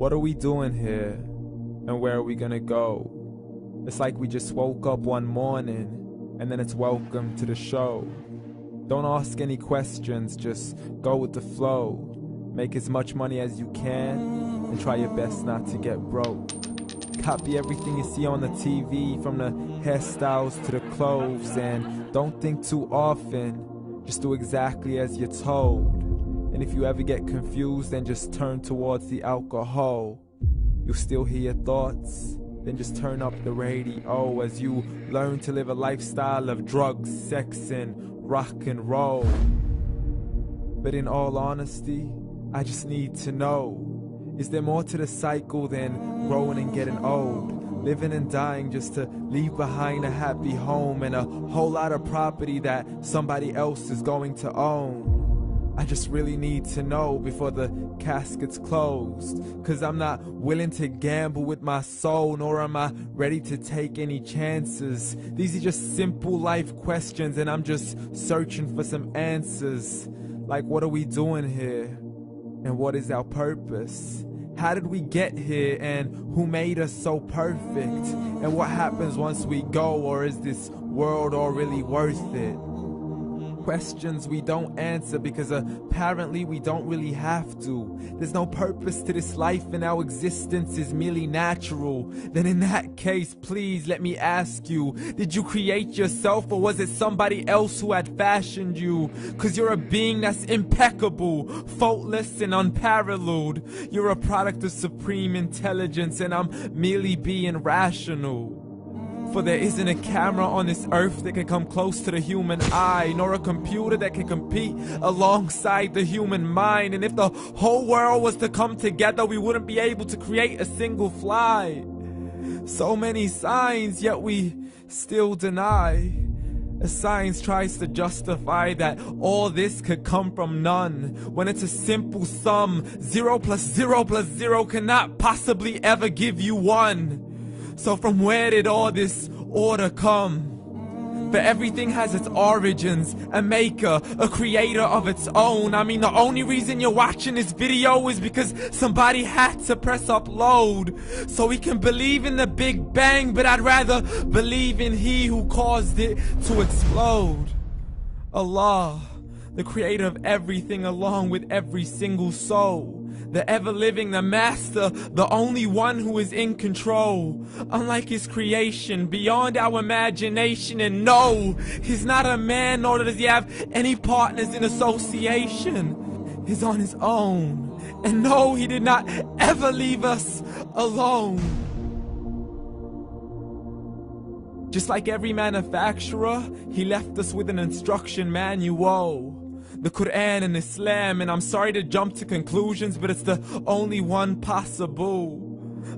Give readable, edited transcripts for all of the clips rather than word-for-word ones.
What are we doing here? And where are we gonna go? It's like we just woke up one morning, and then it's welcome to the show. Don't ask any questions, just go with the flow. Make as much money as you can, and try your best not to get broke. Copy everything you see on the TV, from the hairstyles to the clothes, and don't think too often, just do exactly as you're told. And if you ever get confused, then just turn towards the alcohol. You'll still hear your thoughts, then just turn up the radio as you learn to live a lifestyle of drugs, sex, and rock and roll. But in all honesty, I just need to know, is there more to the cycle than growing and getting old? Living and dying just to leave behind a happy home and a whole lot of property that somebody else is going to own. I just really need to know before the casket's closed, 'cause I'm not willing to gamble with my soul, nor am I ready to take any chances. These are just simple life questions, and I'm just searching for some answers. Like, what are we doing here? And what is our purpose? How did we get here, and who made us so perfect? And what happens once we go, or is this world all really worth it? Questions we don't answer because apparently we don't really have to. There's no purpose to this life and our existence is merely natural. Then in that case, please let me ask you, did you create yourself, or was it somebody else who had fashioned you? 'Cause you're a being that's impeccable, faultless and unparalleled. You're a product of supreme intelligence, and I'm merely being rational. For there isn't a camera on this earth that can come close to the human eye, nor a computer that can compete alongside the human mind. And if the whole world was to come together, we wouldn't be able to create a single fly. So many signs, yet we still deny. As science tries to justify that all this could come from none, when it's a simple sum. 0 plus 0 plus 0 cannot possibly ever give you 1. So from where did all this order come? For everything has its origins, a maker, a creator of its own. I mean, the only reason you're watching this video is because somebody had to press upload. So we can believe in the Big Bang, but I'd rather believe in He who caused it to explode. Allah, the creator of everything along with every single soul. The ever-living, the master, the only one who is in control. Unlike his creation, beyond our imagination. And no, he's not a man, nor does he have any partners in association. He's on his own. And no, he did not ever leave us alone. Just like every manufacturer, he left us with an instruction manual. The Quran and Islam, and I'm sorry to jump to conclusions, but it's the only one possible.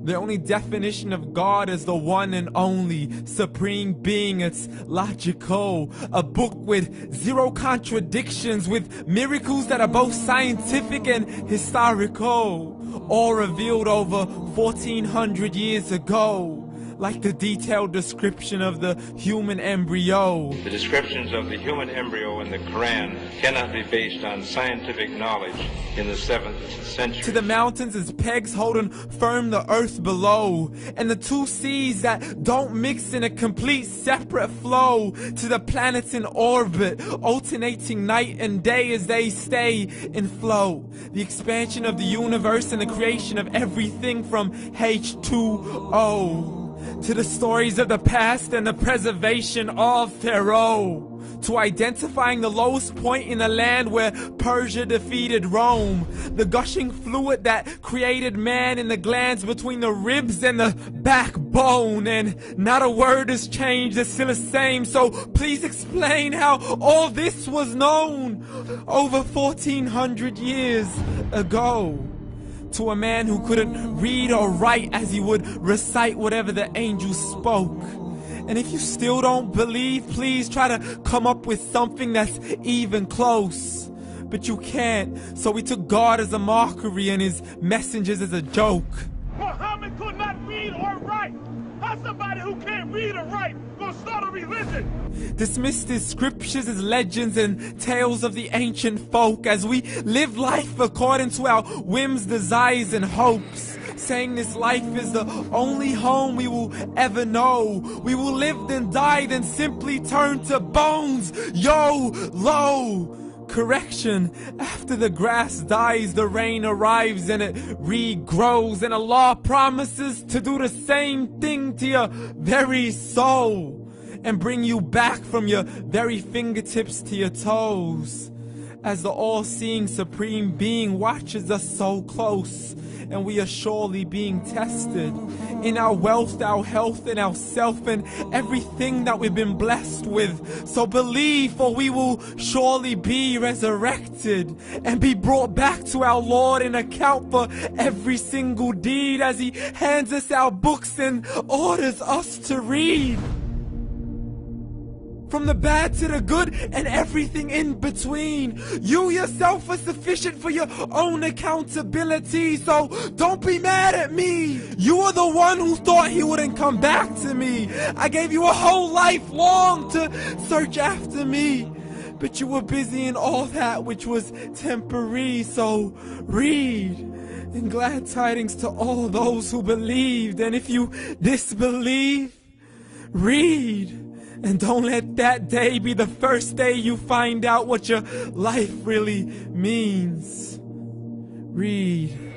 The only definition of God is the one and only supreme being. It's logical, a book with 0 contradictions, with miracles that are both scientific and historical, all revealed over 1400 years ago. Like the detailed description of the human embryo. The descriptions of the human embryo in the Quran cannot be based on scientific knowledge in the 7th century. To the mountains as pegs holding firm the earth below, and the 2 seas that don't mix in a complete separate flow. To the planets in orbit, alternating night and day as they stay in flow. The expansion of the universe and the creation of everything from H2O. To the stories of the past and the preservation of Pharaoh. To identifying the lowest point in the land where Persia defeated Rome. The gushing fluid that created man in the glands between the ribs and the backbone. And not a word has changed, it's still the same. So please explain how all this was known over 1400 years ago. To a man who couldn't read or write as he would recite whatever the angels spoke. And if you still don't believe, please try to come up with something that's even close. But you can't, so we took God as a mockery and his messengers as a joke. Muhammad could not read or write. How somebody who can't read or write gonna start a religion? Dismissed his scriptures as legends and tales of the ancient folk as we live life according to our whims, desires, and hopes. saying this life is the only home we will ever know. We will live then die, then simply turn to bones. YOLO! Correction, after the grass dies, the rain arrives and it regrows, and Allah promises to do the same thing to your very soul and bring you back from your very fingertips to your toes, as the all-seeing supreme being watches us so close, and we are surely being tested in our wealth, our health, and our self, and everything that we've been blessed with. So believe, for we will surely be resurrected and be brought back to our Lord and account for every single deed, as He hands us our books and orders us to read. From the bad to the good and everything in between. You yourself are sufficient for your own accountability, so don't be mad at me. You are the one who thought He wouldn't come back to me. I gave you a whole life long to search after me, but you were busy in all that which was temporary. So read, and glad tidings to all those who believed. And if you disbelieve, read. And don't let that day be the first day you find out what your life really means. Read.